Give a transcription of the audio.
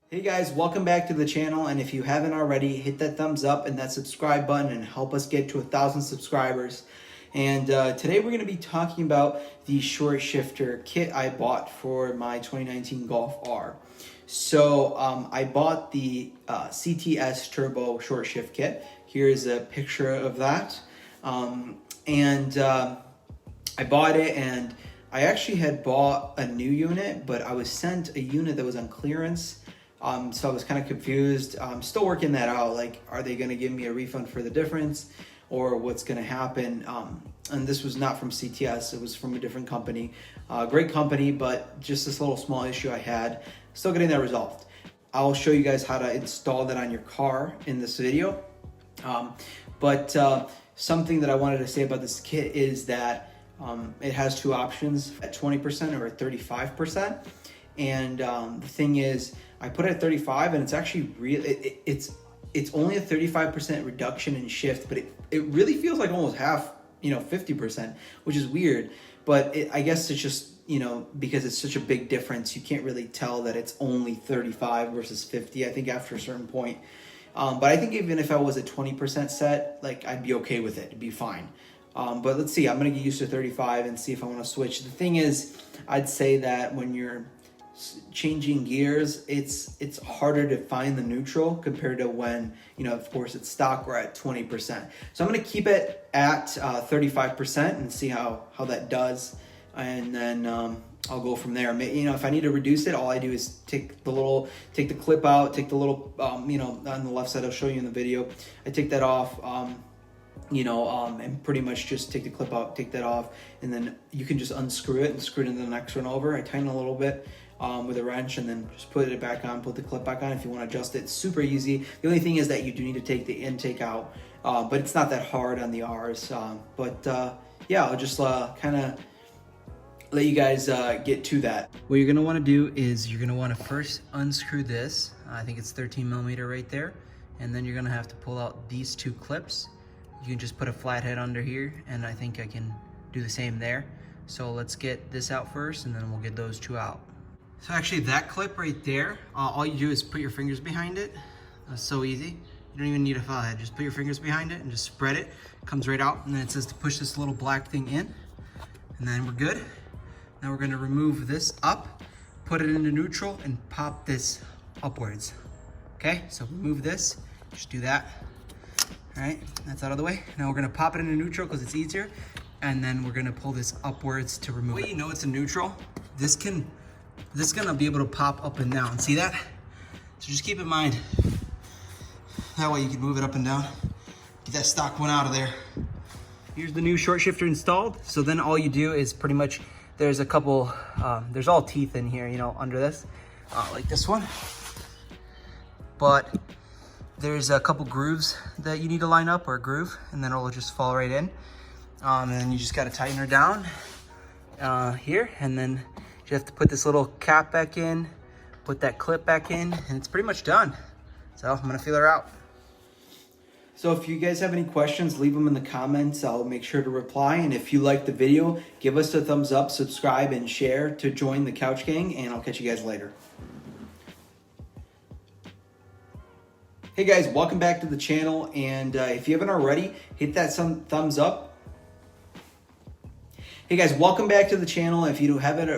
Hey guys, welcome back to the channel, and if you haven't already, hit that thumbs up and that subscribe button and help us get to 1,000 subscribers. And today we're going to be talking about the short shifter kit I bought for my 2019 Golf R. So I bought the CTS Turbo short shift kit. Here's a picture of that. I bought it, and I actually had bought a new unit, but I was sent a unit that was on clearance. So I was kind of confused. I'm still working that out. Like, are they going to give me a refund for the difference, or what's going to happen? And this was not from CTS. It was from a different company. Great company, but just this little small issue I had. Still getting that resolved. I'll show you guys how to install that on your car in this video. Something that I wanted to say about this kit is that it has two options, at 20% or at 35%. And the thing is, I put it at 35, and it's actually it's only a 35% reduction in shift, but it really feels like almost half, 50%, which is weird. But I guess it's just, because it's such a big difference, you can't really tell that it's only 35 versus 50, I think, after a certain point. But I think even if I was a 20% set, like, I'd be okay with it. It'd be fine. But let's see, I'm going to get used to 35 and see if I want to switch. The thing is, I'd say that when you're changing gears, it's harder to find the neutral compared to when, of course, it's stock or at 20%. So I'm going to keep it at 35% and see how that does. And then I'll go from there. If I need to reduce it, all I do is take the clip out, take the little, on the left side, I'll show you in the video. I take that off, and pretty much just take the clip out, take that off, and then you can just unscrew it and screw it into the next one over. I tighten a little bit with a wrench, and then just put it back on, put the clip back on if you want to adjust it. It's super easy. The only thing is that you do need to take the intake out, but it's not that hard on the R's. Yeah, I'll just kind of let you guys get to that. What you're going to want to do is you're going to want to first unscrew this. I think it's 13 millimeter right there. And then you're going to have to pull out these two clips. You can just put a flathead under here, and I think I can do the same there. So let's get this out first, and then we'll get those two out. So actually, that clip right there, all you do is put your fingers behind it. That's so easy. You don't even need a flathead. Just put your fingers behind it and just spread it. It comes right out, and then it says to push this little black thing in, and then we're good. Now we're gonna remove this up, put it into neutral, and pop this upwards. Okay, so remove this, just do that. All right, that's out of the way. Now we're gonna pop it into neutral because it's easier, and then we're gonna pull this upwards to remove it. The way you know it's in neutral, this is gonna be able to pop up and down. See that? So just keep in mind, that way you can move it up and down. Get that stock one out of there. Here's the new short shifter installed. So then all you do is pretty much, there's a couple, there's all teeth in here, under this, like this one. But there's a couple grooves that you need to line up, or a groove, and then it'll just fall right in. And then you just gotta tighten her down here, and then you have to put this little cap back in, put that clip back in, and it's pretty much done. So I'm gonna feel her out. So if you guys have any questions, leave them in the comments. I'll make sure to reply. And if you like the video, give us a thumbs up, subscribe, and share to join the Couch Gang, and I'll catch you guys later. Hey guys, welcome back to the channel, and if you haven't already, hit that thumbs up. Hey guys, welcome back to the channel. If you haven't